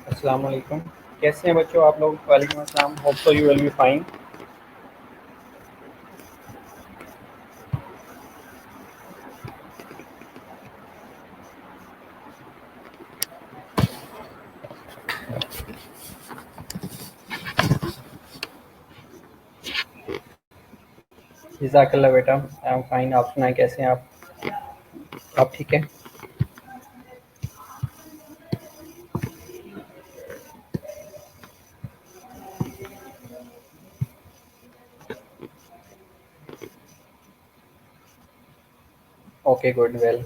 अस्सलाम वालेकुम। कैसे हैं बच्चों आप लोग? वालेकुम अस्सलाम। Hope so you will be fine. जज़ाकल्लाह बेटा, आई एम फाइन। आप सुनाएं, कैसे हैं आप ठीक हैं? Okay, good, well.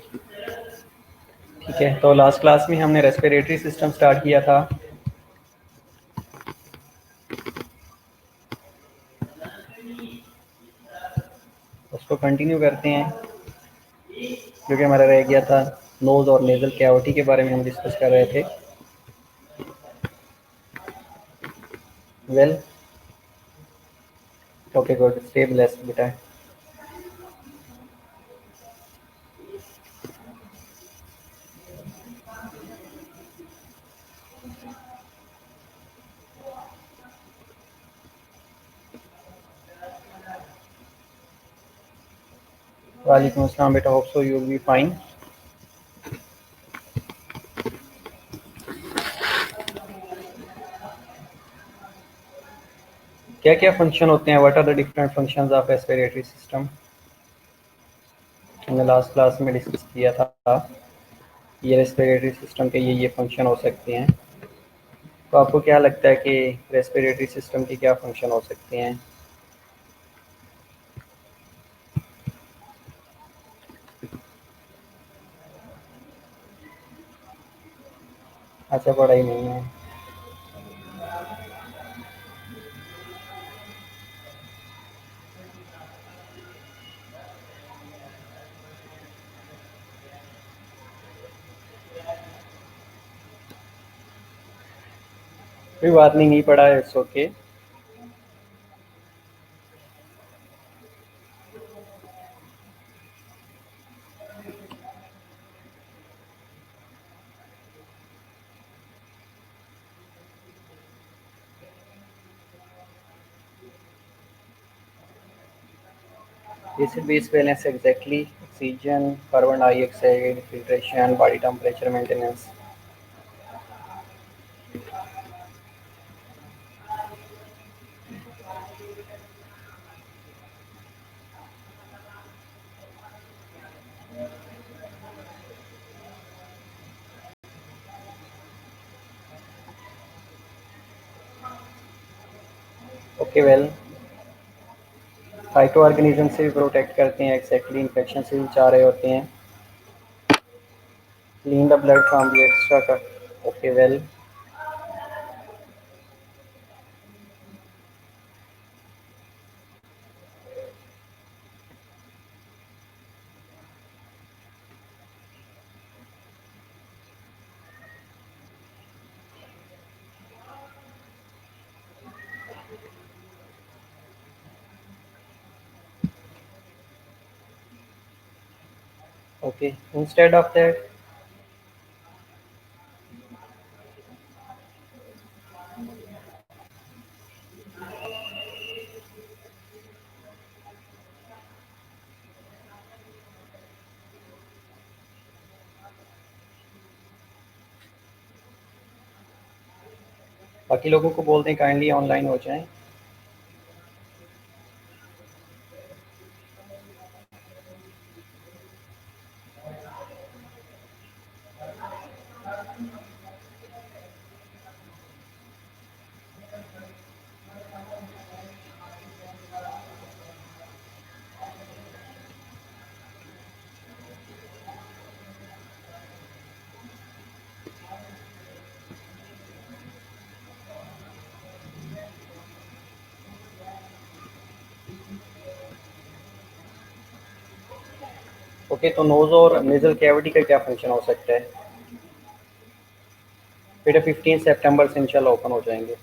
ठीक है, तो लास्ट क्लास में हमने रेस्पिरेटरी सिस्टम स्टार्ट किया था। उसको कंटिन्यू करते हैं, क्योंकि हमारा रह गया था नोज और नेजल कैविटी के बारे में हम डिस्कस कर रहे थे। Well, okay, good, stay blessed बेटा। वालेकुम अस्सलाम बेटा, hope so you will be fine. क्या क्या फंक्शन होते हैं? What are the different functions of respiratory system? हमने लास्ट क्लास में डिस्कस किया था। ये रेस्पिरेटरी सिस्टम के ये फंक्शन हो सकते हैं। तो आपको क्या लगता है कि रेस्पिरेटरी सिस्टम के क्या फंक्शन हो सकते हैं? अच्छा, पढ़ाई नहीं है। कोई बात नहीं, नहीं पढ़ा है, it's okay. Acid base balance exactly, oxygen, carbon dioxide, filtration, body temperature maintenance. Okay, well. Phyto organism से भी प्रोटेक्ट करते हैं, एग्जैक्टली, इन्फेक्शन से भी बचा रहे होते हैं। Clean the blood from the extra. Okay, well. Okay, instead of that, बाकी लोगों को बोलते हैं काइंडली ऑनलाइन हो जाएं। ओके, तो नोज और नेजल कैविटी का क्या फंक्शन हो सकता है? बेटा 15 सितंबर से इंशाल्लाह ओपन हो जाएंगे।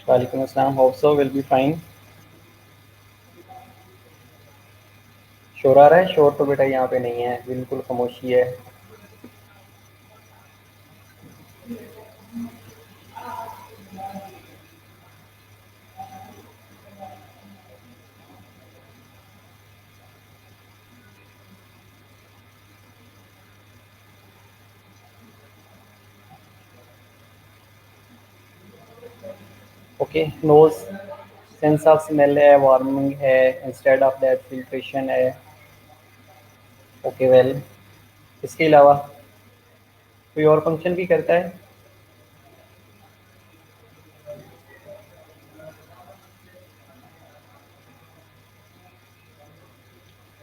वालेकुम अस्सलाम, hope so will be fine. शोर आ रहा है? शोर तो बेटा यहाँ पे नहीं है, बिल्कुल खामोशी है। Okay, nose sense of smell है, वार्मिंग है, इंस्टेड ऑफ दैट फिल्ट्रेशन है। ओके वेल, इसके अलावा कोई और फंक्शन भी करता है?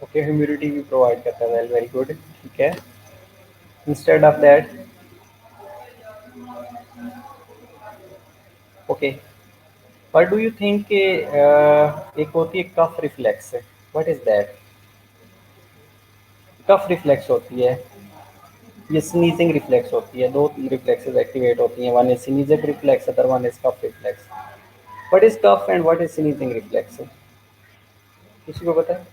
ओके, ह्यूमिडिटी भी प्रोवाइड करता है। वेल, वेरी गुड, ठीक है। Instead of that, okay, what do you think, एक होती है cough reflex, what is that? Cough reflex होती है, ये स्नीजिंग रिफ्लेक्स होती है। दो रिफ्लेक्सेस एक्टिवेट होती हैं, one is sneezing reflex, other one is cough reflex. What is cough and what is sneezing reflex? किसी को पता है?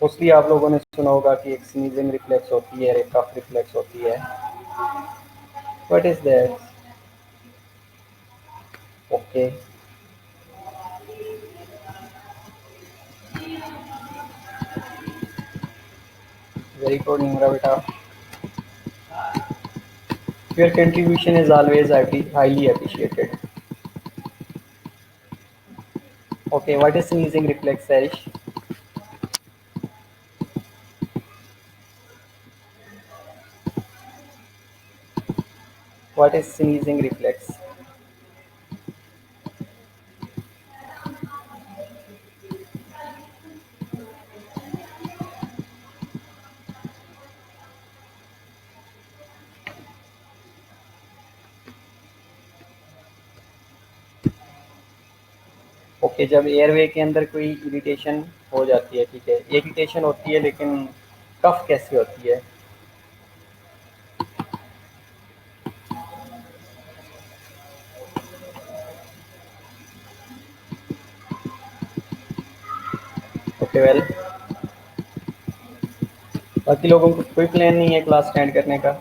मोस्टली आप लोगों ने सुना होगा कि एक स्नीजिंग रिफ्लेक्स होती है, एक कफ रिफ्लेक्स होती है। What is that? Okay, very good Nimra बेटा, your contribution is always highly appreciated. Okay, what is sneezing reflex Sarish? What is sneezing reflex? Okay, जब एयरवे के अंदर कोई इरिटेशन हो जाती है, ठीक है, इरिटेशन होती है, लेकिन कफ कैसी होती है? ओके वेल, बाकी लोगों को कोई प्लान नहीं है क्लास अटेंड करने का?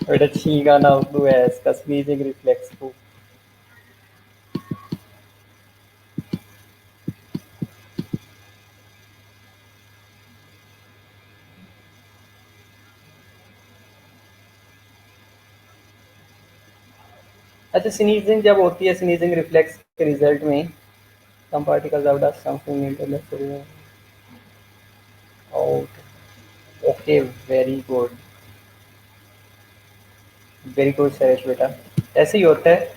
बेटा छींका ना उर्दू है इसका, स्नीजिंग रिफ्लेक्स को। अच्छा, स्नीजिंग जब होती है, स्नीजिंग रिफ्लेक्स के रिजल्ट में some particles out of something into the out. Okay, very good Saresh बेटा, ऐसे ही होता है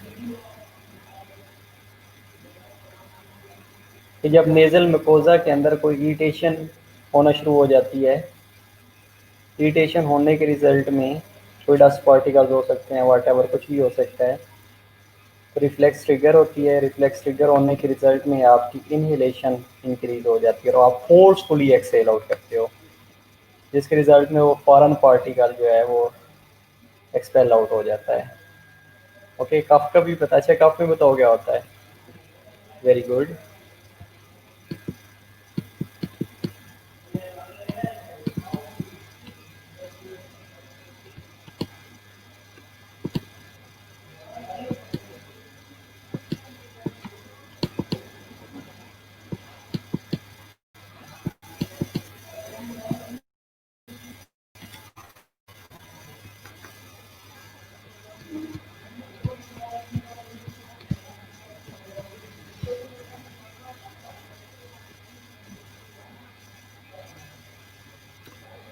कि जब नेजल मुकोजा के अंदर कोई इरिटेशन होना शुरू हो जाती है, इरिटेशन होने के रिजल्ट में कोई डस्ट पार्टिकल्स हो सकते हैं, वाट एवर कुछ भी हो सकता है, तो रिफ्लेक्स ट्रिगर होती है। रिफ्लेक्स ट्रिगर होने के रिजल्ट में आपकी इनहेलेशन इंक्रीज हो जाती है और आप फोर्सफुली एक्सेल आउट करते हो, जिसके रिजल्ट में वो फॉरेन पार्टिकल जो है वो एक्सपेल आउट हो जाता है। ओके, कफ का भी पता, अच्छा कफ में बताओ क्या होता है? Very good.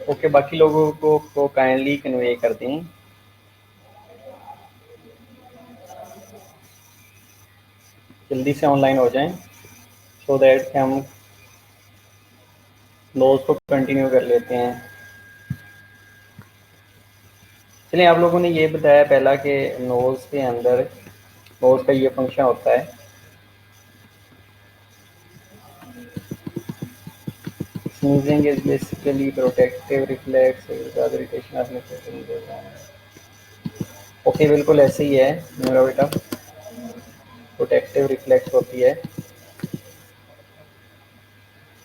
ओके, बाकी लोगों को काइंडली कन्वे कर दें, जल्दी से ऑनलाइन हो जाएं, सो दैट हम नोट्स को कंटिन्यू कर लेते हैं। चलिए, आप लोगों ने ये बताया पहला कि नोज के अंदर नोज का ये फंक्शन होता है। Sneezing is basically protective reflex, irritation of nature. Okay, बिल्कुल ऐसे ही है मेरा बेटा, प्रोटेक्टिव रिफ्लेक्स होती है।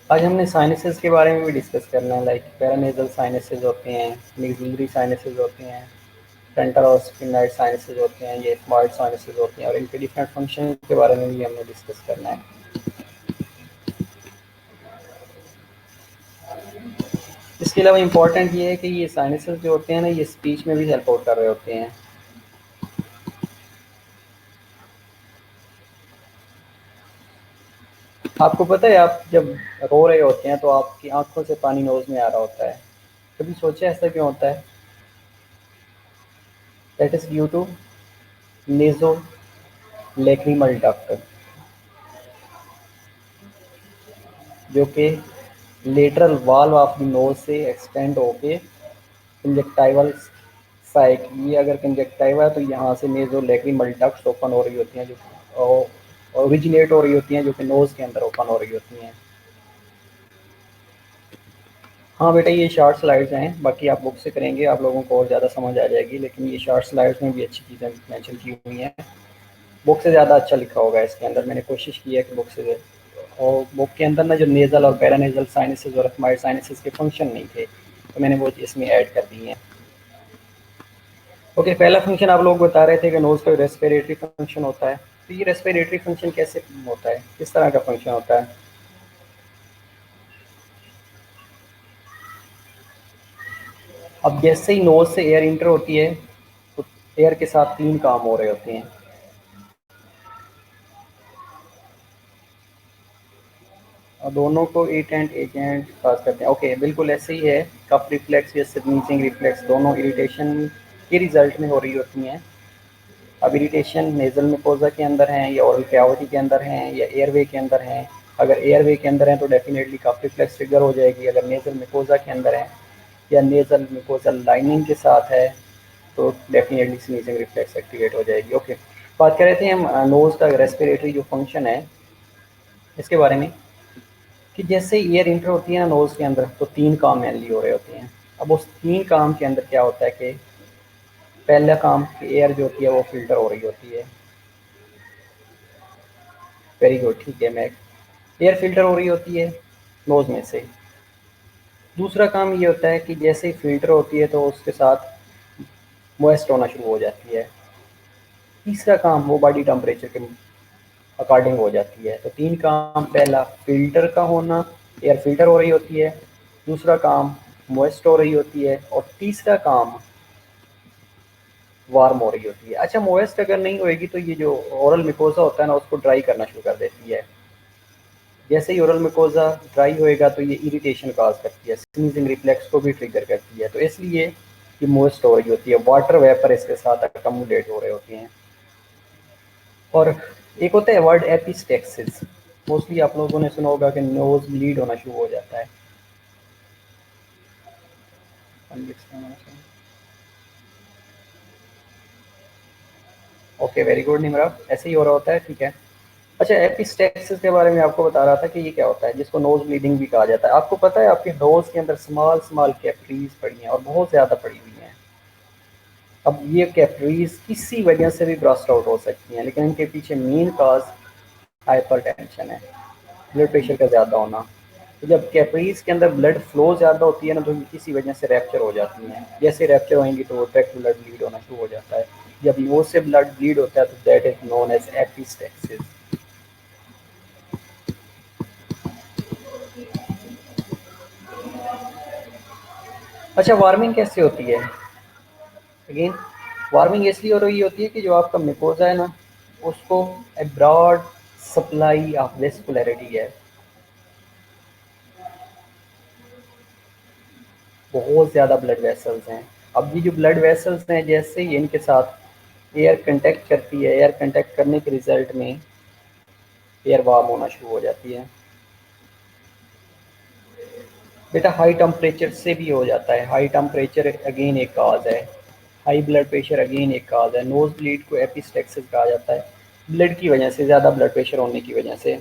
आज हमने साइनसेस के बारे में भी डिस्कस करना है, लाइक पैरानेजल साइनसेस होते हैं, मिक्सिलरी साइनसेस होते हैं, सेंटर और स्पिनाइड साइनसेस होते हैं, ये स्मार्ट साइनसेस होते हैं, और इनके डिफरेंट फंक्शन के बारे में भी हमने डिस्कस करना है। इसके अलावा इम्पोर्टेंट ये है कि ये साइनसेस जो होते हैं ना, ये स्पीच में भी हेल्प आउट कर रहे होते हैं। आपको पता है, आप जब रो रहे होते हैं तो आपकी आंखों से पानी नोज में आ रहा होता है। कभी सोचा ऐसा क्यों होता है? That is due to nasolacrimal duct, जो कि lateral wall of the nose से एक्सटेंड होके कंजक्टाइवल साइक, ये अगर कंजक्टाइवा है तो यहाँ से नेजो लेक्रिमल डक्ट्स ओपन हो रही होती हैं, जो ओरिजिनेट हो रही होती हैं, जो कि नोज के अंदर ओपन हो रही होती हैं। हाँ बेटा, ये शॉर्ट स्लाइड्स हैं, बाकी आप बुक से करेंगे आप लोगों को और ज़्यादा समझ आ जाएगी, लेकिन ये शॉर्ट स्लाइड्स में भी अच्छी चीज़ें मेंशन की हुई हैं। बुक से ज़्यादा अच्छा लिखा होगा इसके अंदर, मैंने कोशिश की है कि बुक से, और बुक के अंदर ना जो नेज़ल और पैरानेजल साइनसेस और एथमाइड साइनसेस के फंक्शन नहीं थे, तो मैंने वो इसमें ऐड कर दिए हैं। ओके, पहला फंक्शन आप लोग बता रहे थे कि नोज़ का रेस्पिरेटरी फंक्शन होता है। तो ये रेस्पिरेटरी फंक्शन कैसे होता है, किस तरह का फंक्शन होता है? अब जैसे ही नोज़ से एयर इंटर होती है, तो एयर के साथ तीन काम हो रहे होते हैं। और दोनों को एटेंट एजेंट पास करते हैं। ओके, बिल्कुल ऐसे ही है। कफ रिफ्लेक्स या स्नीजिंग रिफ्लेक्स दोनों इरिटेशन के रिजल्ट में हो रही होती हैं। अब इरिटेशन नेजल मिकोजा के अंदर है या ओरल कैविटी के अंदर है या एयरवे के अंदर है। अगर एयरवे के अंदर है तो डेफिनेटली कफ रिफ्लेक्स ट्रिगर हो जाएगी। अगर नेजल मिकोजा के अंदर है या नेजल मिकोजल लाइनिंग के साथ है, तो डेफिनेटली स्नीजिंग रिफ्लेक्स एक्टिवेट हो जाएगी। ओके, बात कर रहे थे हम नोज़ का रेस्पिरेटरी जो फंक्शन है इसके बारे में, कि जैसे एयर इंटर होती है ना नोज़ के अंदर, तो तीन काम मेनली हो रहे होते हैं। अब उस तीन काम के अंदर क्या होता है कि पहला काम कि एयर जो होती है वो फिल्टर हो रही होती है। वेरी गुड, ठीक है, मैं एयर फिल्टर हो रही होती है नोज़ में से। दूसरा काम ये होता है कि जैसे ही फिल्टर होती है तो उसके साथ मॉइस्ट होना शुरू हो जाती है। तीसरा काम वो बॉडी टेम्परेचर के अकॉर्डिंग हो जाती है। तो तीन काम, पहला फिल्टर का होना, एयर फिल्टर हो रही होती है। दूसरा काम मॉइस्ट हो रही होती है, और तीसरा काम वार्म हो रही होती है। अच्छा, मॉइस्ट अगर नहीं होएगी तो ये जो ओरल मिकोजा होता है ना, उसको ड्राई करना शुरू कर देती है। जैसे ही ओरल मिकोजा ड्राई होएगा तो ये इरिटेशन काज करती है, स्नीजिंग रिफ्लेक्स को भी ट्रिगर करती है। तो इसलिए ये मॉइस्ट हो रही होती है, वाटर वेपर इसके साथ अकमुलेट हो रहे होते हैं। और एक होता है वर्ड एपिस्टेक्सिस, मोस्टली आप लोगों ने सुना होगा कि नोज ब्लीड होना शुरू हो जाता है। ओके, वेरी गुड निमरा, ऐसे ही हो रहा होता है, ठीक है। अच्छा, एपिस्टेक्सिस के बारे में आपको बता रहा था कि ये क्या होता है, जिसको नोज ब्लीडिंग भी कहा जाता है। आपको पता है आपके नोज के अंदर स्मॉल स्मॉल कैपिलरीज पड़ी हैं, और बहुत ज़्यादा पड़ी हुई हैं। अब ये कैपिलरीज किसी वजह से भी ब्रस्ट आउट हो सकती हैं, लेकिन इनके पीछे मेन काज हाइपरटेंशन है, ब्लड प्रेशर का ज़्यादा होना। तो जब कैपिलरीज के अंदर ब्लड फ्लो ज़्यादा होती है ना, तो किसी वजह से रैप्चर हो जाती हैं। जैसे रैप्चर होंगी तो डायरेक्ट ब्लड ब्लीड होना शुरू हो जाता है। जब नोज से ब्लड ब्लीड होता है तो that is known as epistaxis. अच्छा, वार्मिंग कैसे होती है? अगेन, वार्मिंग इसलिए हो रही होती है कि जो आपका मिकोजा है ना, उसको a broad supply of vascularity है, बहुत ज़्यादा ब्लड वेसल्स हैं। अब ये जो ब्लड वेसल्स हैं, जैसे ही इनके साथ एयर कंटेक्ट करती है, एयर कंटेक्ट करने के रिजल्ट में एयर वार्म होना शुरू हो जाती है। बेटा, हाई टेम्परेचर से भी हो जाता है। हाई टेम्परेचर अगेन एक काज है, हाई ब्लड प्रेशर अगेन एक काज है। नोज ब्लीड को एपिस्टेक्सिस कहा जाता है, ब्लड की वजह से, ज़्यादा ब्लड प्रेशर होने की वजह से।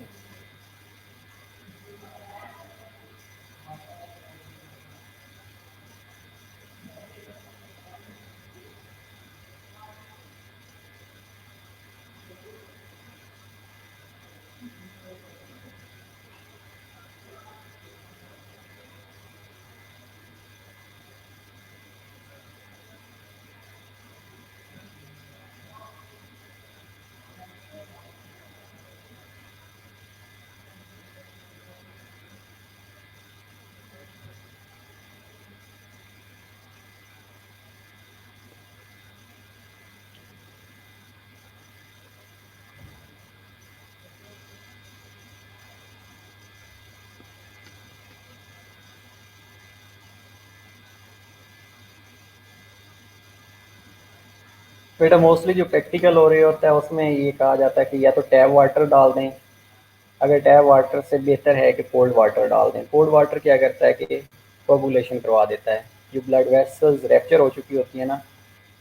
बेटा मोस्टली जो प्रैक्टिकल हो रही होता है उसमें ये कहा जाता है कि या तो टैप वाटर डाल दें, अगर टैप वाटर से बेहतर है कि कोल्ड वाटर डाल दें। कोल्ड वाटर क्या करता है कि कोगुलेशन करवा देता है, जो ब्लड वेसल्स रैप्चर हो चुकी होती है ना,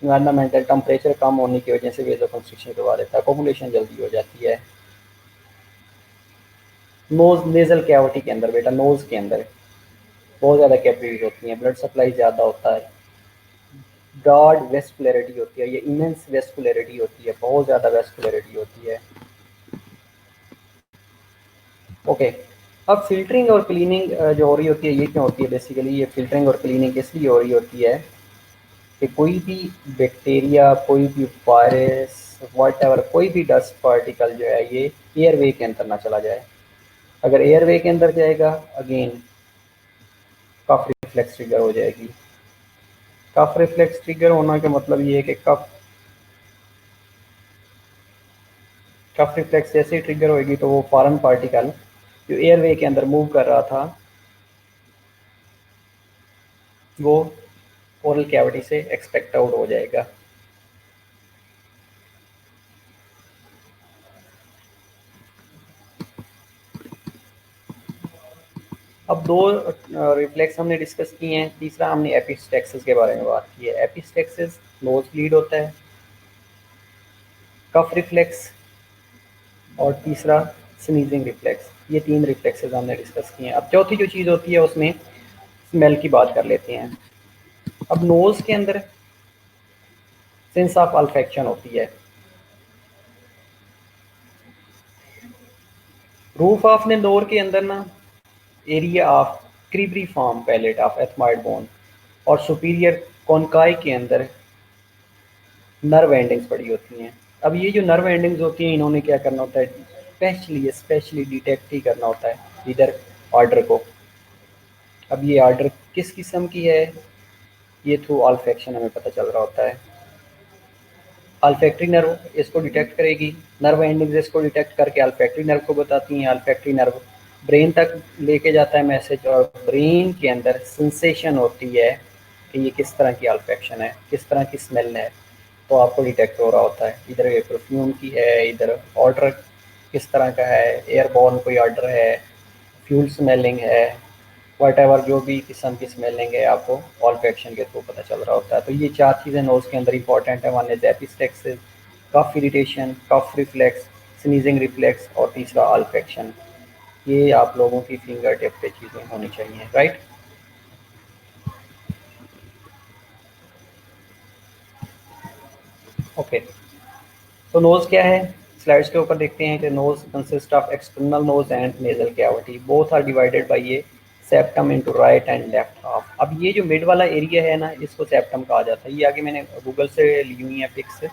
इन्वायरमेंटल टेम्परेचर कम होने की वजह से वेजो कंस्ट्रिक्शन करवा देता है, कोगुलेशन जल्दी हो जाती है। नोज नेजल कैविटी के अंदर बेटा, नोज के अंदर बहुत ज़्यादा कैपिलरीज होती हैं, ब्लड सप्लाई ज़्यादा होता है, ब्रॉड वेस्कुलरिटी होती है, ये इमेंस वेस्कुलरिटी होती है, बहुत ज़्यादा वेस्कुलरिटी होती है। ओके, अब फिल्टरिंग और क्लीनिंग जो हो रही होती है ये क्यों होती है? बेसिकली ये फिल्टरिंग और क्लीनिंग इसलिए हो रही होती है कि कोई भी बैक्टीरिया, कोई भी वायरस, व्हाटएवर, कोई भी डस्ट पार्टिकल जो है ये एयरवे के अंदर ना चला जाए। अगर एयरवे के अंदर जाएगा, अगेन कफ रिफ्लेक्स ट्रिगर हो जाएगी। कफ रिफ्लेक्स ट्रिगर होना का मतलब ये है कि कफ रिफ्लेक्स जैसे ही ट्रिगर होगी तो वो फॉरेन पार्टिकल जो एयरवे के अंदर मूव कर रहा था वो ओरल कैविटी से एक्सपेक्ट आउट हो जाएगा। अब दो रिफ्लेक्स हमने डिस्कस किए हैं, तीसरा हमने एपिस्टेक्सिस के बारे में बात की है। एपिस्टेक्सिस नोज ब्लीड होता है, कफ रिफ्लेक्स और तीसरा स्नीजिंग रिफ्लेक्स। ये तीन रिफ्लेक्सेस हमने डिस्कस किए हैं। अब चौथी जो चीज़ होती है उसमें स्मेल की बात कर लेते हैं। अब नोज के अंदर सेंस ऑफ अल्फेक्शन होती है, रूफ ऑफ ने लोअर के अंदर ना area of cribriform plate of ethmoid bone और सुपीरियर कॉनकाई के अंदर नर्व एंडिंग्स पड़ी होती हैं। अब ये जो नर्व एंडिंग्स होती हैं इन्होंने क्या करना होता है, स्पेशली डिटेक्ट ही करना होता है इधर ऑर्डर को। अब ये ऑर्डर किस किस्म की है ये थ्रू ऑल्फैक्शन हमें पता चल रहा होता है। अल्फैक्टरी नर्व इसको डिटेक्ट करेगी, नर्व एंडिंग्स इसको डिटेक्ट करके अल्फैक्टरी नर्व को बताती हैं, अल्फैक्टरी नर्व ब्रेन तक लेके जाता है मैसेज और ब्रेन के अंदर सेंसेशन होती है कि ये किस तरह की अल्फैक्शन है, किस तरह की स्मेल है, तो आपको डिटेक्ट हो रहा होता है इधर ये परफ्यूम की है, इधर ऑर्डर किस तरह का है, एयरबॉर्न कोई ऑर्डर है, फ्यूल स्मेलिंग है, वट जो भी किस्म की स्मेलिंग है आपको ऑल्फैक्शन के थ्रू पता चल रहा होता है। तो ये चार चीज़ें नोज़ के अंदर इंपॉर्टेंट है, one is epistaxis, cough irritation, cough reflex, sneezing reflex और तीसरा ऑल्फैक्शन। ये आप लोगों की फिंगर टिप पे चीज़ें होनी चाहिए, राइट। ओके, तो नोज़ क्या है, स्लाइड्स के ऊपर देखते हैं कि nose consist of external nose and nasal cavity, both are divided by ये septum into right and left half. अब ये जो मिड वाला एरिया है ना इसको सेप्टम कहा जाता है। ये आगे मैंने गूगल से ली हुई है पिक्स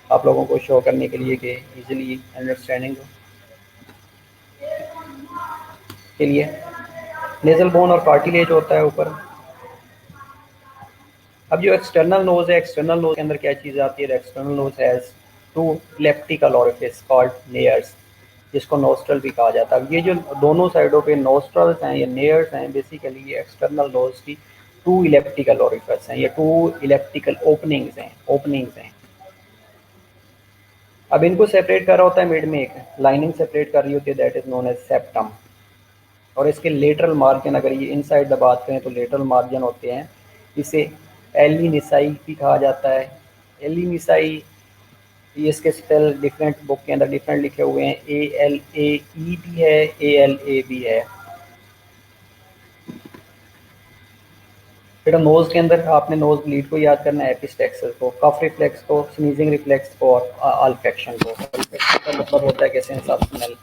आप लोगों को शो करने के लिए कि इजीली अंडरस्टैंडिंग के लिए। नेजल बोन और कार्टिलेज होता है ऊपर। अब जो एक्सटर्नल नोज है, एक्सटर्नल नोज के अंदर क्या चीज़ आती है, external nose has two elliptical orifice called nares, जिसको नोस्ट्रल भी कहा जाता है। ये जो दोनों साइडों पे नोस्ट्रल्स हैं या नेयर्स हैं, बेसिकली ये एक्सटर्नल नोज की टू इलेप्टिकल ओरिफिस हैं, ये टू इलेप्टिकल ओपनिंग्स हैं। अब इनको सेपरेट कर रहा होता है मिड में एक लाइनिंग सेपरेट कर रही होती है, that is known as septum. और इसके लेटरल मार्जिन, अगर ये इनसाइड द बात करें तो लेटरल मार्जिन होते हैं, इसे एली निसाई भी कहा जाता है। एली निसाई, ये इसके स्पेल डिफरेंट बुक के अंदर डिफरेंट लिखे हुए हैं, ALAE भी है, ALA भी है। फिर नोज के अंदर आपने नोज ब्लीड को याद करना है, एपिस्टेक्सिस को, कफ रिफ्लेक्स को, स्नीजिंग रिफ्लेक्स को और अल्फेक्शन को। अल्फेक्शन का मतलब होता है कि sense of smell,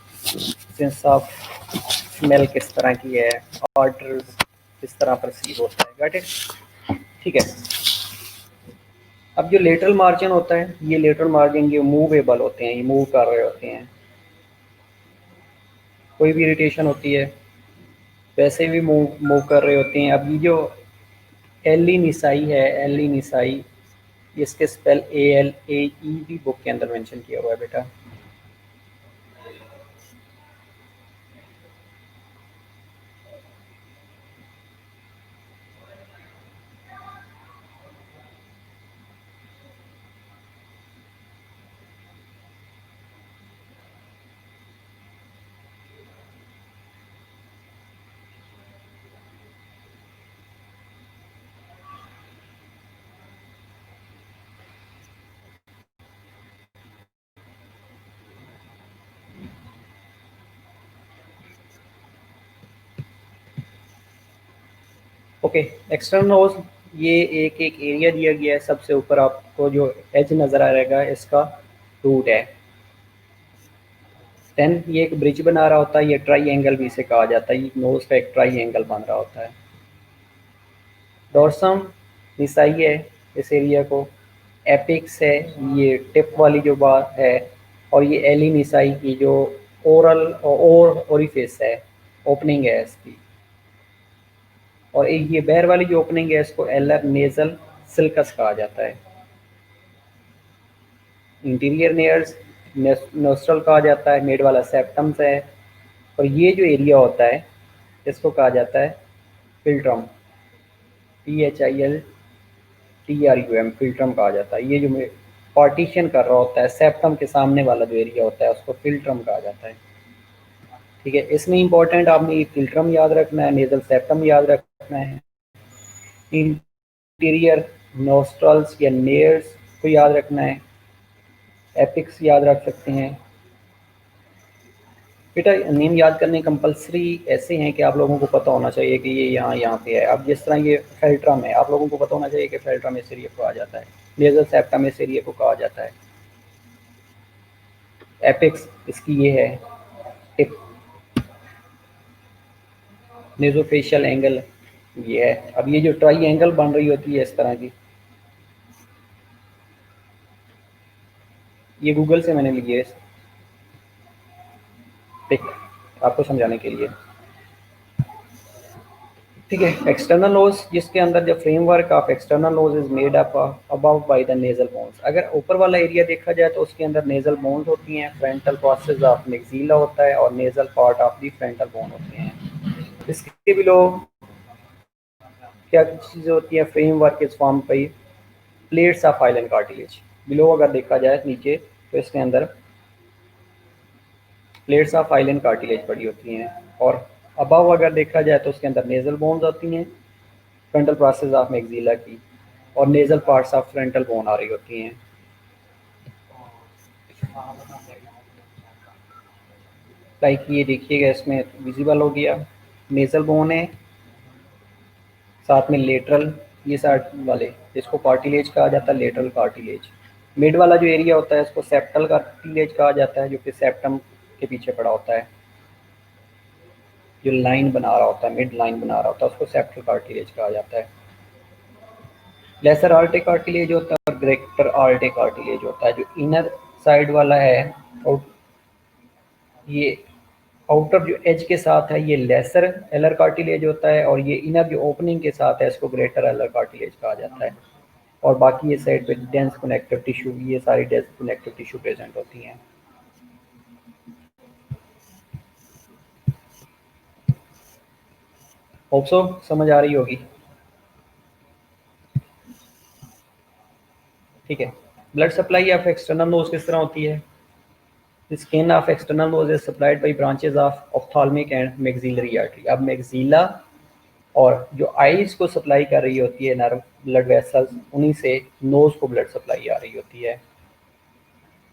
sense of smell किस तरह की है, ऑर्डर किस तरह परसीव होता है, गॉट इट, ठीक है। अब जो लेटरल मार्जिन होता है, ये लेटरल मार्जिन ये मूवेबल होते हैं, ये मूव कर रहे होते हैं, कोई भी इरिटेशन होती है वैसे भी मूव मूव कर रहे होते हैं। अब ये जो एली निसाई है, एली निसाई, इसके स्पेल ALAE भी बुक के अंदर मेंशन किया हुआ है बेटा। ओके, एक्सटर्नल नोज ये एक एरिया दिया गया है, सबसे ऊपर आपको जो एज नज़र आ रहेगा इसका रूट है। देन ये एक ब्रिज बना रहा होता है, ये ट्राई एंगल भी इसे कहा जाता है, ये नोज का एक ट्राई एंगल बन रहा होता है। डोर्सम निसाई है इस एरिया को, एपिक्स है ये टिप वाली जो बात है, और ये एली निसाई की जो ओरल और ओरिफिस है, ओपनिंग है इसकी। और एक ये बैर वाली जो ओपनिंग है इसको एलर नेजल सिल्कस कहा जाता है। इंटीरियर नेयर्स नोस्ट्रल कहा जाता है, मिड वाला सेप्टम्स है, और ये जो एरिया होता है इसको कहा जाता है फिल्ट्रम, PHILTRUM, फिल्ट्रम कहा जाता है। ये जो पार्टीशन कर रहा होता है सेप्टम के सामने वाला जो एरिया होता है उसको फिल्ट्रम कहा जाता है। ठीक है, इसमें इंपॉर्टेंट आपने ये फिल्ट्रम याद रखना है, नेजल सेप्टम याद रखना है, इंटीरियर नोस्ट्रल्स या नेयर्स को याद रखना है, एपिक्स याद रख सकते हैं। बेटा नेम याद करने कंपलसरी ऐसे हैं कि आप लोगों को पता होना चाहिए कि ये यहाँ पे है। अब जिस तरह ये फेल्ट्रम है, आप लोगों को पता होना चाहिए कि फेल्ट्रम इस एरिया को कहा जाता है, नेजल सेप्टम इस एरिया को कहा जाता है, एपिक्स इसकी ये है टिप, नेजोफेशियल एंगल ये है। अब ये जो ट्राई एंगल बन रही होती है इस तरह की, ये गूगल से मैंने ली है पिक आपको समझाने के लिए। ठीक है, एक्सटर्नल नोज जिसके अंदर जो framework of external nose is made up above by the nasal bones. अगर ऊपर वाला एरिया देखा जाए तो उसके अंदर नेजल बोन्स होती हैं, फ्रंटल प्रोसेस ऑफ मैक्सिला होता है और nasal part of the frontal bone होते हैं। इसके बिलो क्या चीज़ होती है, framework is form by plates of hyaline cartilage. Below अगर देखा जाए नीचे तो इसके अंदर प्लेट्स ऑफ हाइलन कार्टिलेज पड़ी होती हैं, और अबव अगर देखा जाए तो उसके अंदर नेजल बोन्स होती हैं, फ्रंटल प्रोसेस ऑफ मैक्सिला की, और nasal parts of frontal bone आ रही होती हैं। लाइक ये देखिएगा इसमें विजिबल हो गया, नेजल बोन है, साथ में लेटरल ये साइड वाले जिसको कार्टिलेज कहा जाता है, लेटरल कार्टिलेज। मिड वाला जो एरिया होता है इसको सेप्टल कार्टिलेज कहा जाता है, जो कि सेप्टम के पीछे पड़ा होता है, जो लाइन बना रहा होता है, मिड लाइन बना रहा होता है, उसको सेप्टल कार्टिलेज कहा जाता है। लेसर आर्टे कार्टिलेज होता है और ग्रेटर आर्टे कार्टिलेज होता है। जो इनर साइड वाला है और ये आउटर जो एज के साथ है ये लेसर एलर कार्टिलेज होता है, और ये इनर जो ओपनिंग के साथ है इसको ग्रेटर एलर कार्टिलेज कहा जाता है। और बाकी ये साइड पे डेंस कनेक्टिव टिश्यू, ये सारी डेंस कनेक्टिव टिश्यू प्रेजेंट होती हैं। होप सो समझ आ रही होगी। ठीक है, blood supply of external nose किस तरह होती है। Skin of external nose is supplied by branches of ophthalmic and maxillary artery. अब मैक्सिला और जो आईज को सप्लाई कर रही होती है नर्व ब्लड वेसल्स, उन्हीं से नोज को ब्लड सप्लाई आ रही होती है।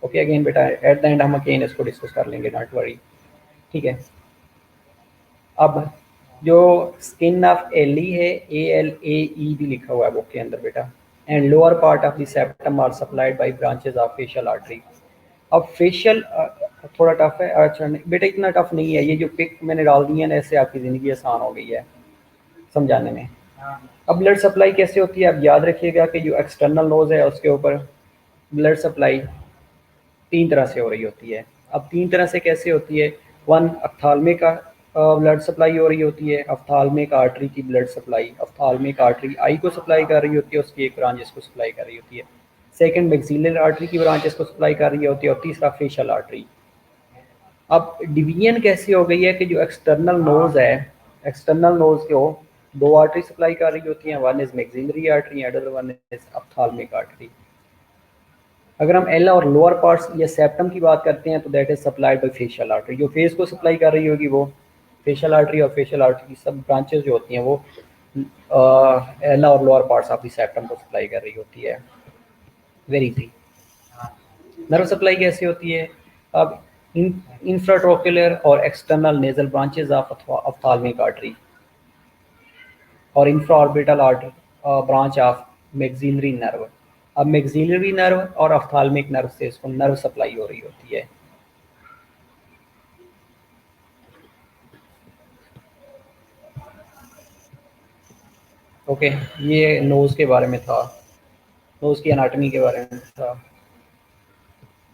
ओके अगेन बेटा एट द एंड हम अगेन इसको डिस्कस कर लेंगे, नॉट वरी। ठीक है, अब जो स्किन ऑफ एली है, ALAE भी लिखा हुआ है बुक के अंदर बेटा, and lower part of the septum are supplied by branches of facial artery. अब फेशियल थोड़ा टफ है, अच्छा बेटा इतना टफ नहीं है, ये जो पिक मैंने डाल दी है ना इससे आपकी ज़िंदगी आसान हो गई है समझाने में। अब ब्लड सप्लाई कैसे होती है, अब याद रखिएगा कि जो एक्सटर्नल नोज है उसके ऊपर ब्लड सप्लाई 3 तरह से हो रही होती है। अब 3 तरह से कैसे होती है, वन अफ्थाल्मिक का ब्लड सप्लाई हो रही होती है, अफ्थाल्मिक आर्टरी की ब्लड सप्लाई, अफ्थाल्मिक आर्टरी आई को सप्लाई कर रही होती है, उसकी एक ब्रांच इसको सप्लाई कर रही होती है। सेकंड मैक्सिलर आर्टरी की ब्रांच इसको सप्लाई कर रही होती है, और तीसरा फेशियल आर्टरी। अब डिवीजन कैसी हो गई है कि जो एक्सटर्नल नोज है, एक्सटर्नल नोज को 2 आर्टरी सप्लाई कर रही होती हैं, one is maxillary artery and other one is ophthalmic artery. अगर हम एल और लोअर पार्ट्स या सेप्टम की बात करते हैं तो that is supplied bye facial artery. जो फेस को सप्लाई कर रही होगी वो फेशियल आर्टरी, और फेशियल आर्टरी की सब ब्रांचेस जो होती हैं वो एल और lower parts of the septum को सप्लाई कर रही होती है। Very easy. नर्व सप्लाई कैसे होती है, अब इंफ्राट्रोक्युलर और external nasal branches of ophthalmic artery. और infraorbital artery branch of maxillary nerve. अब मैक्सिलरी नर्व और ऑफ्थाल्मिक नर्व से इसको नर्व सप्लाई हो रही होती है। ओके, ये नोज के बारे में था, नोज की एनाटॉमी के बारे में था।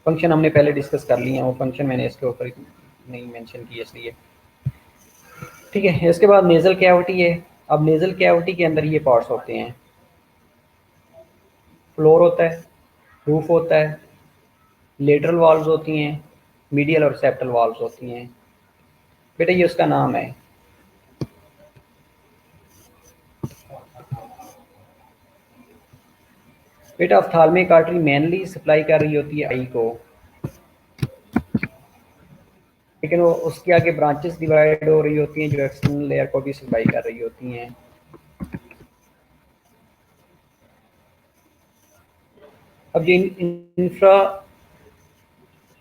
फंक्शन हमने पहले डिस्कस कर लिए हैं, वो फंक्शन मैंने इसके ऊपर नहीं मेंशन किए इसलिए। ठीक है, इसके बाद नेजल कैविटी है। अब नेजल कैविटी के अंदर ये पार्ट्स होते हैं, फ्लोर होता है, रूफ होता है, लेटरल वाल्व्स होती हैं, मीडियल और सेप्टल वाल्व्स होती हैं। बेटा ये उसका नाम है। बेटा ऑप्थाल्मिक आर्टरी मेनली सप्लाई कर रही होती है आई को, लेकिन वो उसके आगे ब्रांचेस डिवाइड हो रही होती हैं जो एक्सटर्नल लेयर को भी सप्लाई कर रही होती हैं। अब जो इंफ्रा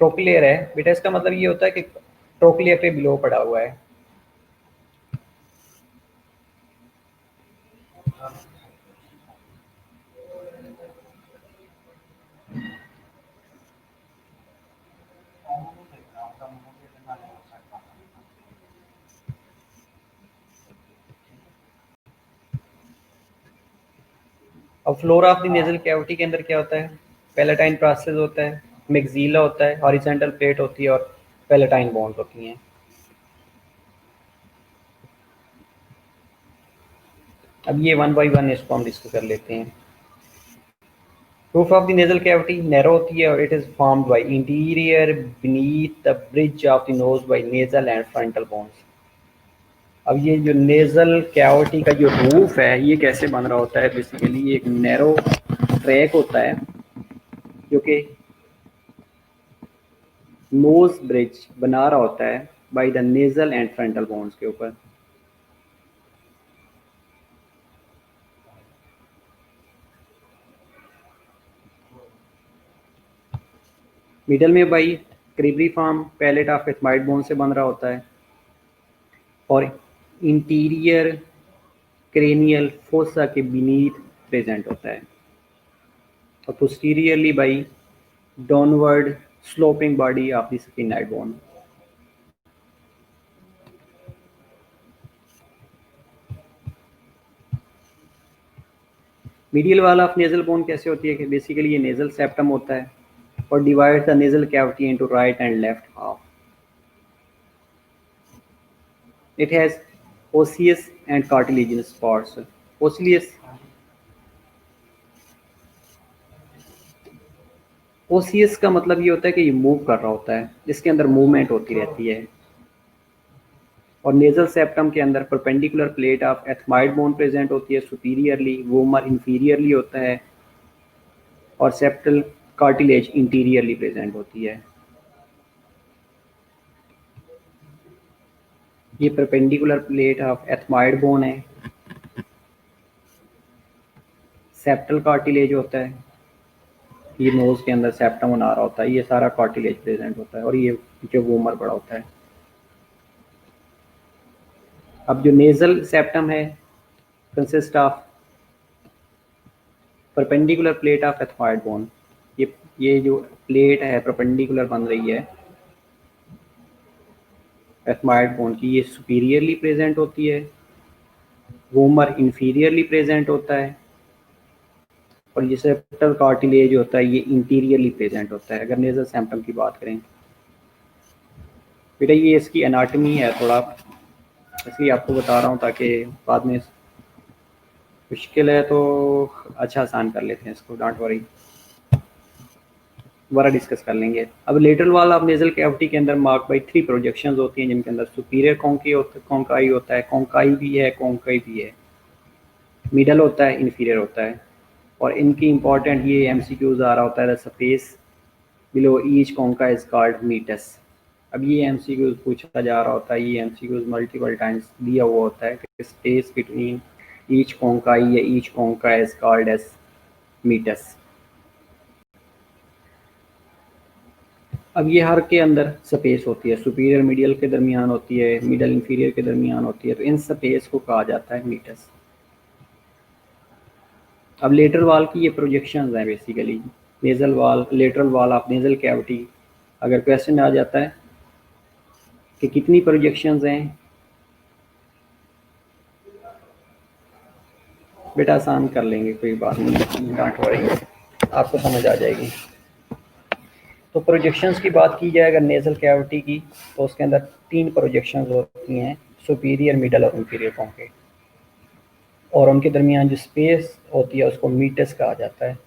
ट्रोक्लियर है बेटा, इसका मतलब ये होता है कि ट्रोक्लियर पे बिलो पड़ा हुआ है। अब floor of the nasal cavity के अंदर क्या होता है? पैलेटाइन प्रोसेस होता है, मैक्सिला होता है, हॉरिजॉन्टल प्लेट होती है और पैलेटाइन बोन्स होती हैं। अब ये वन बाय वन इसको हम डिस्कस कर लेते हैं। Roof of the nasal cavity narrow होती है और it is formed by interior beneath the bridge of the nose by nasal and frontal bones. अब ये जो नेजल कैविटी का जो रूफ है ये कैसे बन रहा होता है? बेसिकली एक नैरो ट्रैक होता है जो कि नोज ब्रिज बना रहा होता है by the nasal and frontal bones के ऊपर। मिडल में by cribriform plate of ethmoid bone से बन रहा होता है और इंटीरियर क्रेनियल फोसा के बीनीथ प्रेजेंट होता है और posteriorly by downward sloping body of the sphenoid bone. Medial wall of nasal bone कैसे होती है कि बेसिकली ये नेजल सेप्टम होता है और divide the nasal cavity into right and left half. It has osseous and cartilaginous parts. Osseous osseous का मतलब ये होता है कि ये मूव कर रहा होता है, जिसके अंदर मूवमेंट होती रहती है। और नेजल सेप्टम के अंदर perpendicular plate of ethmoid bone present होती है सुपीरियरली, वोमर इंफीरियरली होता है और सेप्टल कार्टिलेज इंटीरियरली प्रेजेंट होती है। ये perpendicular plate of ethmoid bone है, सेप्टल कार्टिलेज होता है, ये नोज के अंदर सेप्टम बना रहा होता है, ये सारा कार्टिलेज प्रेजेंट होता है और ये जो वोमर बड़ा होता है। अब जो नेजल सेप्टम है consist of perpendicular plate of ethmoid bone. ये जो प्लेट है परपेंडिकुलर बन रही है एथमाइड बोन की, ये सुपीरियरली प्रेजेंट होती है, वोमर इंफीरियरली प्रेजेंट होता है और ये सेप्टल कार्टिलेज होता है ये इंटीरियरली प्रेजेंट होता है अगर नेजल सेप्टम की बात करें। बेटा ये इसकी एनाटमी है, थोड़ा इसलिए आपको बता रहा हूँ ताकि बाद में मुश्किल है तो अच्छा आसान कर लेते हैं इसको, डोंट वरी, दोबारा डिस्कस कर लेंगे। अब lateral wall of nasal cavity के अंदर मार्क बाई 3 प्रोजेक्शंस होती हैं जिनके अंदर सुपीरियर कॉन्काई होता है, कॉन्काई भी है, कॉन्काई भी है, मिडल होता है, इन्फीरियर होता है। और इनकी इंपॉर्टेंट ये एमसीक्यूज आ रहा होता है, the space below each concha is called meatus. अब ये एमसीक्यूज पूछा जा रहा होता है, ये एमसीक्यूज मल्टीपल टाइम्स दिया हुआ होता है कि स्पेस बिटवीन ईच कॉन्काई या each concha is called as meatus. अब ये हर के अंदर स्पेस होती है, सुपीरियर मीडियल के दरमियान होती है, मिडल इंफीरियर के दरमियान होती है, तो इन स्पेस को कहा जाता है मीटस। अब लेटरल वाल की ये प्रोजेक्शंस हैं बेसिकली, नेज़ल वाल, lateral wall of nasal cavity. अगर क्वेश्चन आ जाता है कि कितनी प्रोजेक्शंस हैं, बेटा आसान कर लेंगे, कोई बात नहीं, डोंट वरी, आपको समझ आ जाएगी। तो प्रोजेक्शंस की बात की जाए अगर नेज़ल कैविटी की, तो उसके अंदर 3 प्रोजेक्शंस होती हैं, सुपीरियर, मिडल और इंफीरियर कॉन्केव, और उनके दरमियान जो स्पेस होती है उसको मीटस कहा जाता है।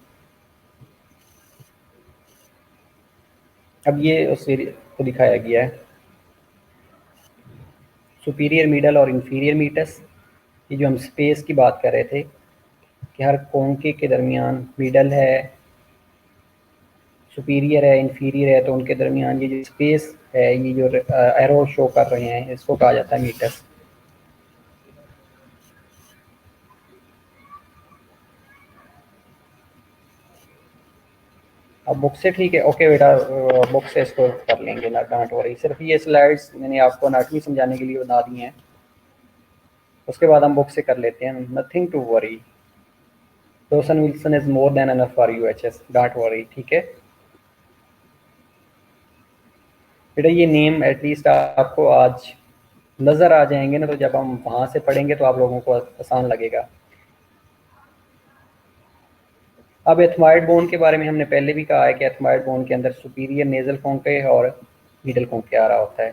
अब ये उस को दिखाया गया है, सुपीरियर, मिडल और इंफीरियर मीटस। ये जो हम स्पेस की बात कर रहे थे कि हर कॉन्केव के दरमियान मिडल है, सुपीरियर है, इंफीरियर है, तो उनके दरमियान ये जो स्पेस है, ये जो एरो शो कर रहे हैं, इसको कहा जाता है मीटस। अब बुक से ठीक है, ओके बेटा, बुक से इसको कर लेंगे ना, डोंट वरी। सिर्फ ये स्लाइड्स मैंने आपको अनाटमी समझाने के लिए बना दी हैं, उसके बाद हम बुक से कर लेते हैं, nothing to worry. Ross and Wilson is more than enough for UHS, don't worry, ठीक है बेटा। ये नेम एटलीस्ट आपको आज नज़र आ जाएंगे ना, तो जब हम वहाँ से पढ़ेंगे तो आप लोगों को आसान लगेगा। अब एथमाइड बोन के बारे में हमने पहले भी कहा है कि एथमाइड बोन के अंदर सुपीरियर नेजल कॉन्केव और मिडल कॉन्केव आ रहा होता है,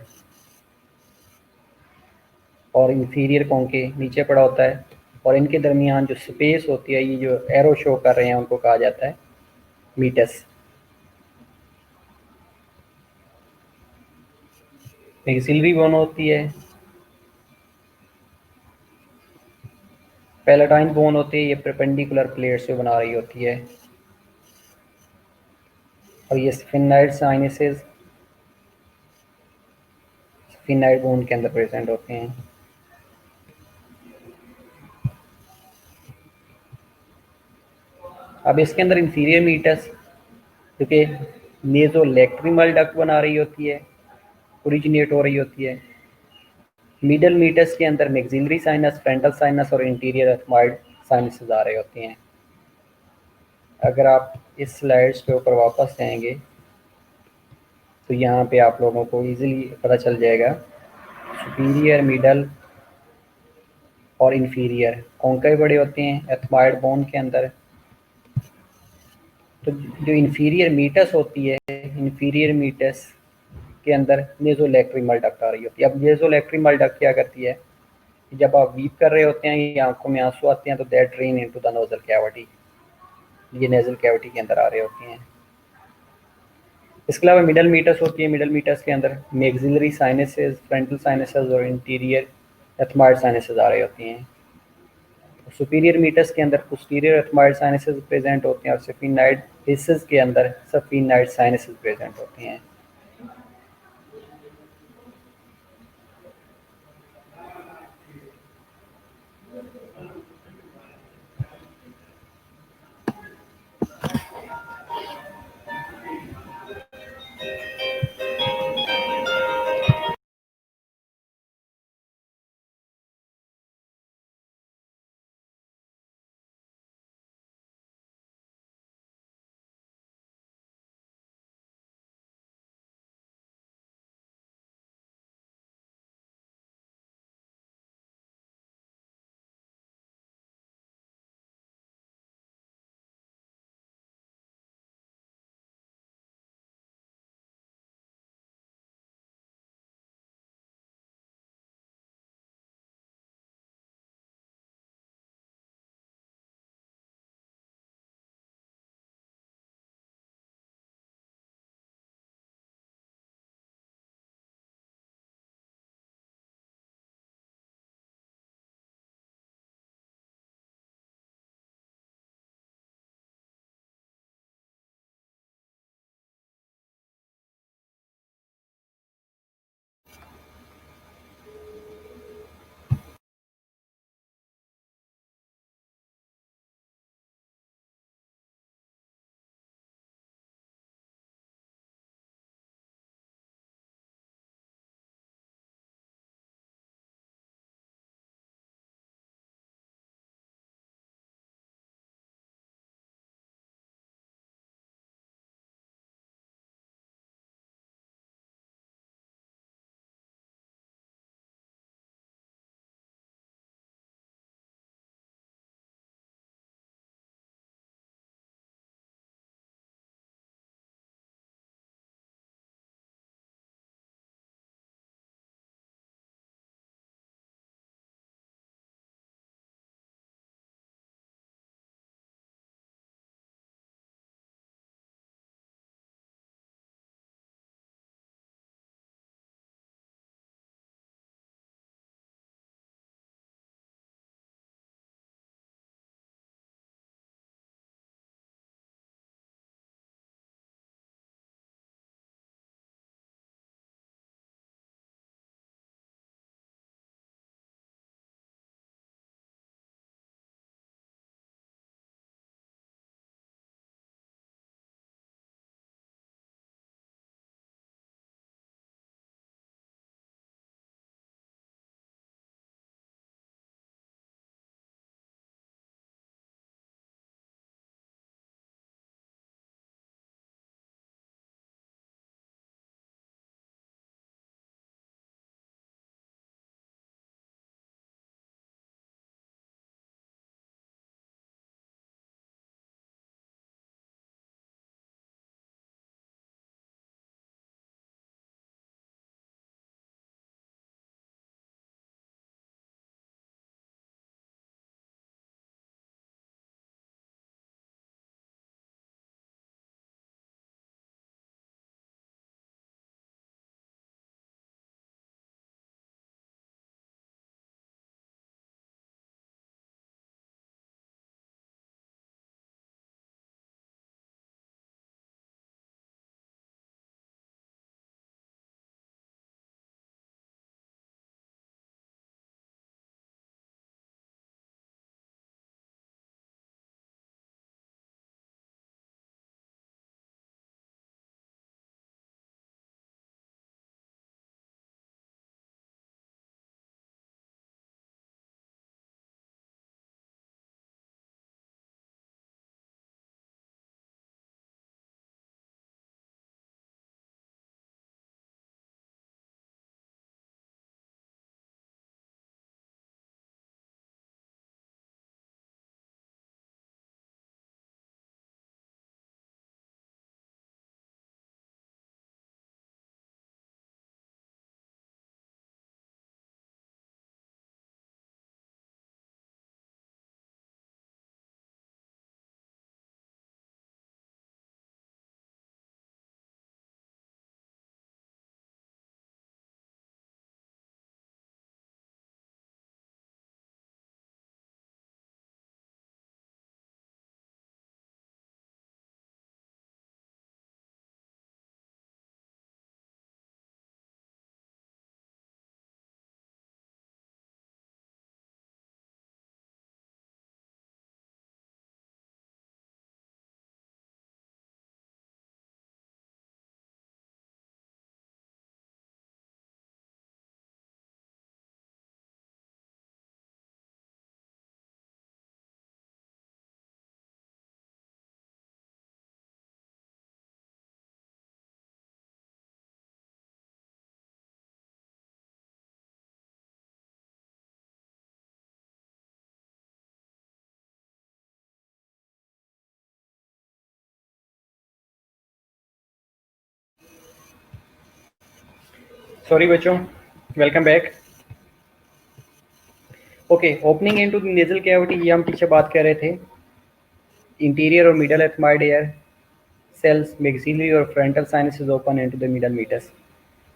और इंफीरियर कॉन्केव नीचे पड़ा होता है, और इनके दरमियान जो स्पेस होती है, ये जो एरो शो कर रहे हैं, उनको कहा जाता है मीटस। मैक्सिलरी बोन होती है, पैलेटाइन बोन होती है, ये परपेंडिकुलर प्लेट से बना रही होती है, और ये स्फिनाइड साइनसेस स्फिनाइड बोन के अंदर प्रेजेंट होते हैं। अब इसके अंदर इंफीरियर मीटस जो कि नेजोलैक्रिमल डक्ट बना रही होती है, ओरिजिनेट हो रही होती है। मिडल मीटस के अंदर मैक्सिलरी साइनस, फ्रंटल साइनस और इंटीरियर एथमॉइड साइनसेस आ रहे होते हैं। अगर आप इस स्लाइड्स के ऊपर वापस जाएंगे तो यहाँ पे आप लोगों को इजीली पता चल जाएगा, सुपीरियर, मिडल और इंफीरियर कॉन्केव बड़े होते हैं एथमॉइड बोन के अंदर। तो जो इंफीरियर मीटस होती है, इंफीरियर मीटस के अंदर नेजोलैक्रिमल डक्ट आ रही होती है। अब नेजोलैक्रिमल डक्ट क्या करती है, जब आप वीप कर रहे होते हैं या आंखों में आंसू आते हैं, तो that drain into the nozzle cavity, ये नेजल कैविटी के अंदर आ रहे होते हैं। इसके अलावा मिडल मीटस होती है, मिडल मीटस के अंदर मैक्सिलरी साइनसेस, फ्रंटल साइनसेस और इंटीरियर एथमॉइड साइनसेस आ रहे होती हैं। सुपीरियर मीटस के अंदर पोस्टीरियर एथमॉइड साइनसेस प्रेजेंट होते हैं, और सफिनाइड हिस्सेस के अंदर सफिनाइड साइनसेस प्रेजेंट होते हैं। सॉरी बच्चों, welcome back. Okay, opening into the nasal cavity, ये हम पीछे बात कर रहे थे। इंटीरियर और मिडल एथमाइड एयर सेल्स, मैक्सिलरी और frontal sinuses open into the middle meatus.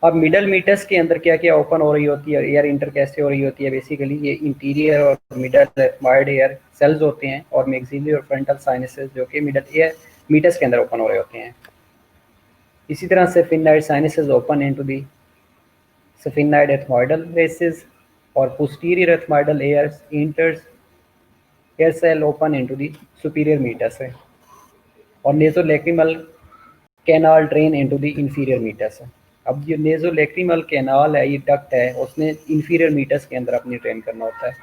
अब मिडल मीटस के अंदर क्या क्या ओपन हो रही होती है, एयर इंटर कैसे हो रही होती है? बेसिकली ये इंटीरियर और मिडल एथमाइड एयर सेल्स होते हैं और मैक्सिलरी और फ्रंटल साइनसेस जो कि मिडल एयर मीटस के अंदर ओपन हो रहे होते हैं। इसी तरह से sphenoid sinuses open into the sphenoid ethmoidal recesses और posterior ethmoidal airs inters air cell open into the superior meatus है। और nasolacrimal canal drain into the inferior meatus है। अब ये नेजोलैक्रिमल कैनाल है, ये डक्ट है, उसने इंफीरियर मीटस के अंदर अपनी ड्रेन करना होता है।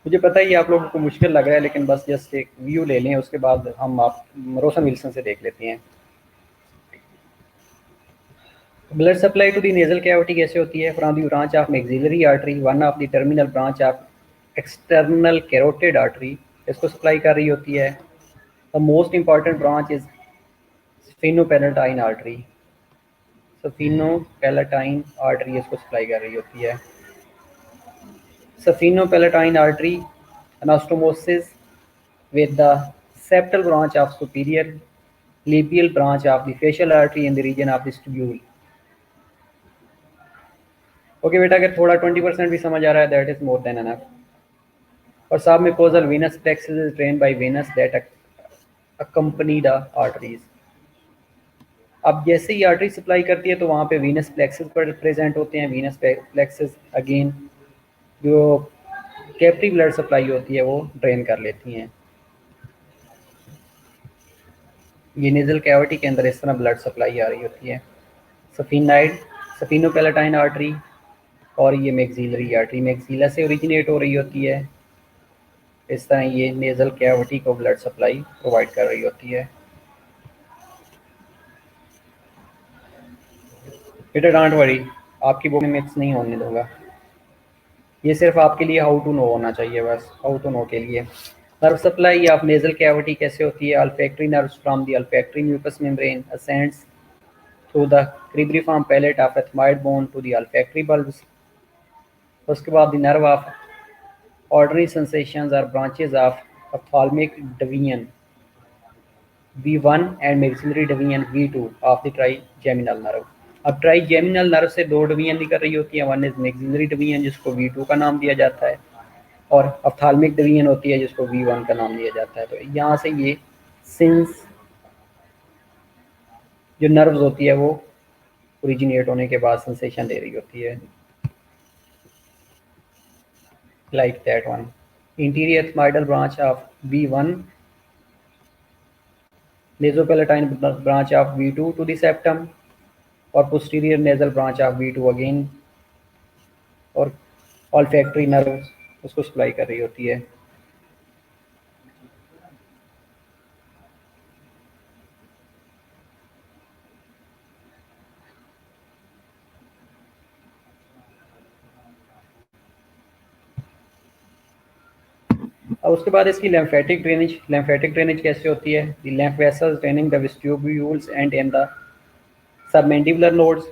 मुझे पता है ये आप लोगों को मुश्किल लग रहा है, लेकिन बस जस्ट एक व्यू ले लें, उसके बाद हम आप रोशन विल्सन से देख लेते हैं। Blood supply to the nasal cavity कैसे होती है? From the branch of maxillary artery, one of the terminal branch of external carotid artery, इसको सप्लाई कर रही होती है। The most important branch is sphenopalatine artery, sphenopalatine artery इसको supply कर रही होती है। Sphenopalatine artery anastomosis with the septal branch of superior labial branch of the facial artery in the region of the stubule. Okay बेटा, अगर थोड़ा 20% भी समझ आ रहा है that is more than enough. और submucosal venous plexus is drain by venous that accompany the arteries. अब जैसे ही आर्टरी सप्लाई करती है तो वहाँ पे वीनस प्लेक्सस पर प्रेजेंट होते हैं। वीनस प्लेक्सस अगेन जो कैपिलरी ब्लड सप्लाई होती है वो ड्रेन कर लेती हैं। ये नेजल कैविटी के अंदर इस तरह ब्लड सप्लाई आ रही होती है। सफिनाइड सफिनोपैलेटाइन आर्टरी और ये मैक्सिलरी आर्टरी मैक्सिला से ओरिजिनेट हो रही होती है। इस तरह ये नेजल कैविटी को ब्लड सप्लाई प्रोवाइड कर रही होती है। बेटा डोंट वरी, आपकी बुक में मिक्स नहीं होने दूंगा, ये सिर्फ आपके लिए हाउ टू नो होना चाहिए, बस हाउ टू नो के लिए। Nerve supply of nasal cavity कैसे होती है? Olfactory nerves from the olfactory mucous membrane ascends through the cribriform plate of ethmoid bone to the olfactory bulbs. उसके बाद the nerve of ordinary sensations are branches of ophthalmic division V1 and maxillary division V2 of the trigeminal nerve। अब trigeminal nerve से दो division निकल रही होती है, one is maxillary division जिसको V2 का नाम दिया जाता है, और ऑप्थाल्मिक डिवीजन होती है जिसको V1 का नाम दिया जाता है। तो यहाँ से ये सिंस जो नर्व्स होती है वो ओरिजिनेट होने के बाद सेंसेशन दे रही होती है, like that one। Interior ethmoidal branch of V1, nasopalatine branch of V2 to the septum, और posterior nasal branch of V2 again, और olfactory nerves उसको सप्लाई कर रही होती है। अब उसके बाद इसकी lymphatic ड्रेनेज कैसे होती है? The lymph vessels draining the vestibules and in the submandibular nodes।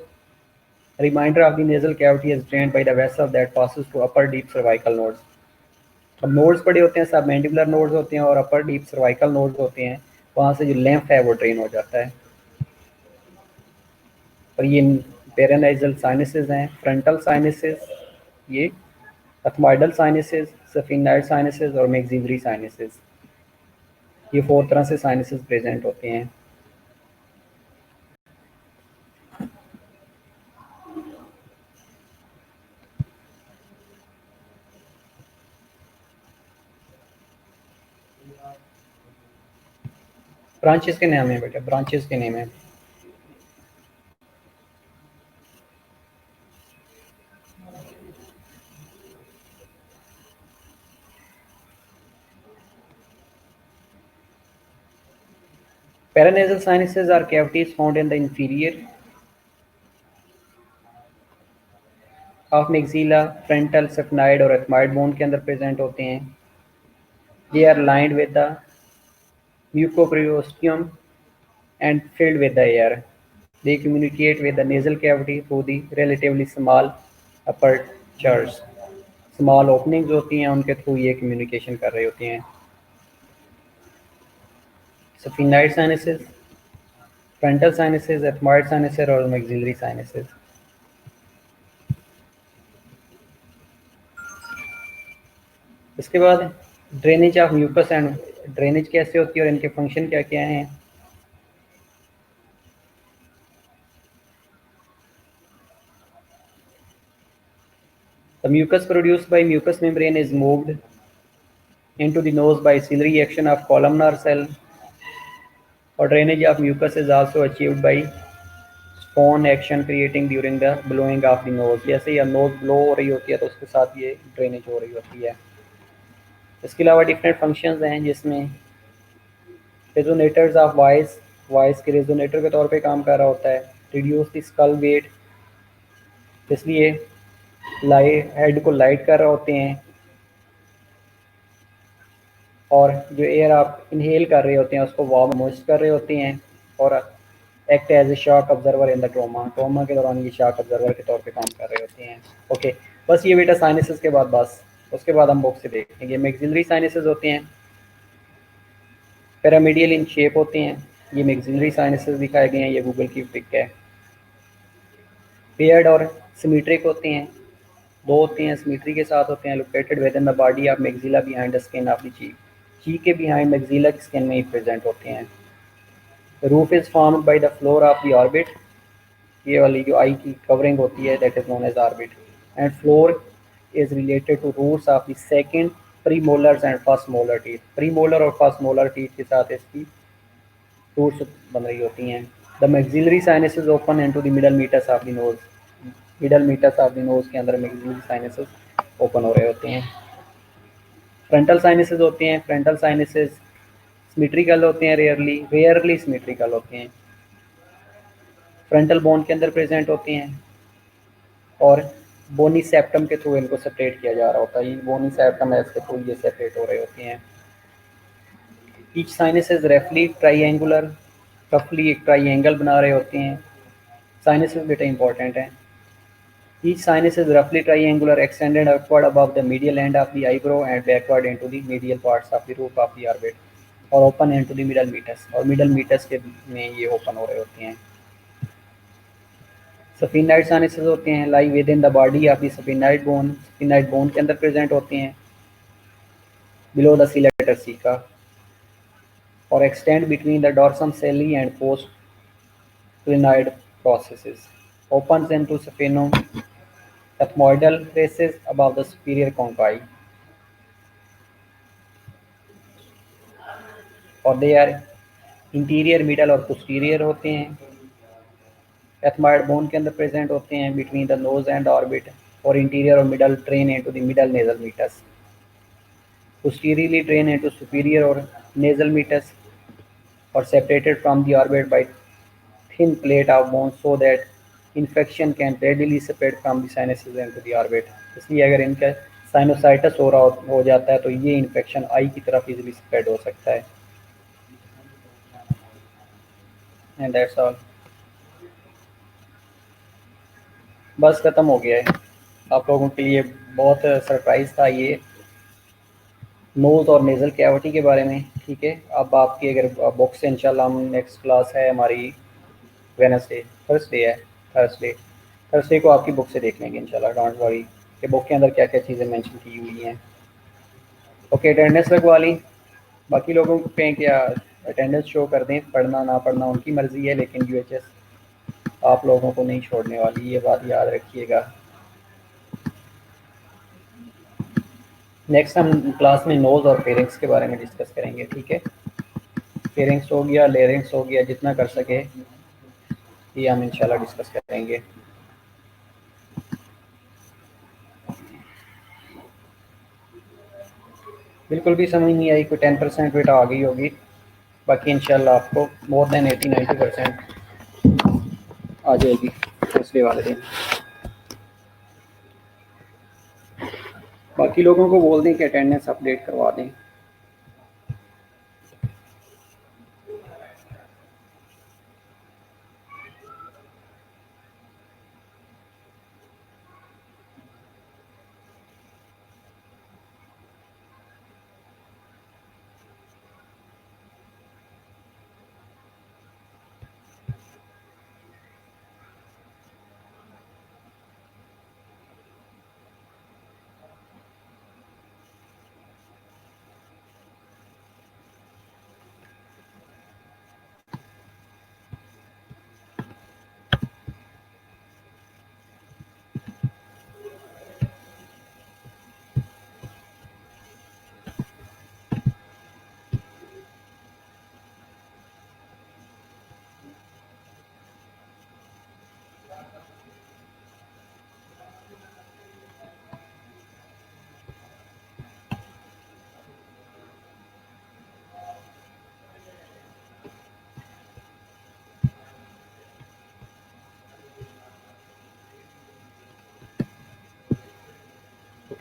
Remainder of the nasal cavity is drained by the vessel that passes to upper deep cervical nodes। अब नोड्स बड़े होते हैं, submandibular nodes होते हैं और अपर deep cervical nodes होते हैं, वहाँ से जो lymph है वो ड्रेन हो जाता है। और ये पेरानाइजल साइनसेस हैं, फ्रंटल साइनसेस, ये एथमॉइडल साइनसेस, सफिनाइड साइनसेस और मैक्सिलरी साइनसेस, ये 4 तरह से साइनसेस प्रेजेंट होते हैं। ब्रांचेस के नाम है बेटा, ब्रांचेस के नेम है। Paranasal sinuses are cavities found in the inferior of maxilla, frontal, सफनाइड और एथमाइड बोन के अंदर प्रेजेंट होते हैं। They are lined with the mucoperiosteum and filled with the air। They communicate with the nasal cavity through the relatively small apertures. Small openings होती हैं, उनके through ये communication कर रही होती हैं. Sphenoid sinuses, frontal sinuses, ethmoid sinuses और maxillary sinuses. इसके बाद drainage of mucus and drainage कैसे होती है और इनके फंक्शन क्या क्या हैं. The mucus produced by mucous membrane is moved into the nose by ciliary action of columnar cell, or drainage of mucus is also achieved by spawn action creating during the blowing of the knows. जैसे he knows blow हो रही होती है तो उसके साथ ये drainage हो रही होती है. इसके अलावा डिफरेंट फंक्शंस हैं जिसमें रेजोनेटर्स ऑफ वॉइस, वॉइस के रेजोनेटर के तौर पे काम कर रहा होता है. रिड्यूस द स्कल वेट, इसलिए लाइट हेड को लाइट कर रहे होते हैं. और जो एयर आप इनहेल कर रहे होते हैं उसको वार्म मोइस्ट कर रहे होते हैं. और act as a shock observer in the trauma के दौरान ये शॉक ऑब्जर्वर के तौर पे काम कर रहे होते हैं. ओके, बस ये बेटा साइनसेस के बाद बस उसके बाद हम बुक से देखेंगे. मैक्सिलरी साइनसेस होते हैं, पिरामिडियल इन शेप होते हैं. ये मैक्सिलरी साइनसेस दिखाए गए हैं, ये गूगल की पिक है. पेयर्ड और सिमेट्रिक होते हैं, दो होते हैं, सिमेट्री के साथ होते हैं. Located within the body of maxilla behind the skin of the cheek. Cheek के बिहाइंड मैक्सिला की स्किन में ही प्रेजेंट होते हैं. Roof is formed by the floor of the orbit, ये वाली जो आई की कवरिंग होती है that is known as orbit. And floor is related to roots of the second premolars and first molar teeth. Premolar और first molar teeth के साथ इसकी रूट्स बन रही होती हैं. The maxillary sinuses open into the middle meatus of the nose. Middle meatus of the nose के अंदर मैक्सिलरी साइनसेस ओपन हो रहे होते हैं. फ्रंटल साइनसेस होते हैं, फ्रंटल साइनसेस सिमेट्रिकल होते हैं, रेयरली सिमेट्रिकल होते हैं. फ्रंटल बोन के अंदर प्रेजेंट होते हैं और बोनी सेप्टम के थ्रू इनको सेपरेट किया जा रहा होता है. ये बोनी सेप्टम है, इसके थ्रू ये सेपरेट हो रहे होते हैं. ईच साइनस इज रफली ट्राइएंगुलर, रफली एक ट्राइएंगल बना रहे होते हैं. साइनसेस बेटा इंपॉर्टेंट है. ईच साइनस इज रफली triangular, extended upward above the medial end of the eyebrow and backward into the medial parts of the roof of the orbit, और open into the middle meatus, और middle meatus के में ये open हो रहे होते हैं. सफिनाइड साइनसेस होते हैं, lie within the body of the sphenoid bone, sphenoid bone के अंदर प्रेजेंट होते हैं बिलो द सीलेटर सीका, और extend between the dorsum sellae and post clinoid processes. Opens into sphenoethmoidal traces above the superior conchi, और they are interior, middle और posterior होते हैं. Ethmoid bone के अंदर प्रेजेंट होते हैं between the nose and orbit, और इंटीरियर और middle drain into the middle nasal meatus. Posteriorly drain into superior और नेजल मीटस, और separated from the orbit by thin plate of bone so that infection can readily separate from the sinuses into the orbit. इसलिए अगर इनका sinusitis हो जाता है तो ये इन्फेक्शन आई की तरफ इजीली स्प्रेड हो सकता है. And that's all. बस ख़त्म हो गया है. आप लोगों के लिए बहुत सरप्राइज था ये नोज़ और नेज़ल कैविटी के बारे में. ठीक है, अब आपकी अगर बुक से इंशाल्लाह हम नेक्स्ट क्लास है हमारी थर्सडे को आपकी बुक से देख लेंगे इंशाल्लाह. डोंट वरी कि बुक के अंदर क्या क्या चीज़ें मेंशन की हुई हैं. ओके, अटेंडेंस लगवा ली. बाकी लोगों को कहें क्या अटेंडेंस शो कर दें, पढ़ना ना पढ़ना उनकी मर्ज़ी है, लेकिन यूएचएस आप लोगों को नहीं छोड़ने वाली, ये बात याद रखिएगा. नेक्स्ट हम क्लास में नोज़ और फेरिंग्स के बारे में डिस्कस करेंगे. ठीक है, फेरिंग्स हो गया, लेरिंग्स हो गया, जितना कर सके ये हम इंशाल्लाह डिस्कस करेंगे. बिल्कुल भी समझ नहीं आई, कोई 10% बेटा आ गई होगी, बाकी इंशाल्लाह आपको मोर देन 80-90% आ जाएगी दूसरे वाले दिन. बाकी लोगों को बोल दें कि अटेंडेंस अपडेट करवा दें.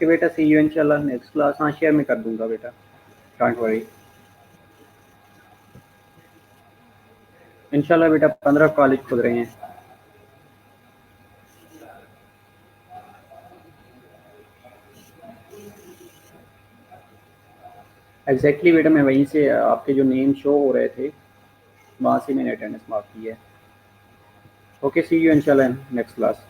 ओके बेटा, सी यू इंशाल्लाह नेक्स्ट क्लास। हाँ, शेयर में कर दूंगा बेटा, डोंट वरी। इंशाल्लाह बेटा 15 कॉलेज खुल रहे हैं। एग्जैक्टली बेटा, मैं वहीं से आपके जो नेम शो हो रहे थे वहाँ से मैंने अटेंडेंस मार्क की है। ओके, सी यू इंशाल्लाह नेक्स्ट क्लास।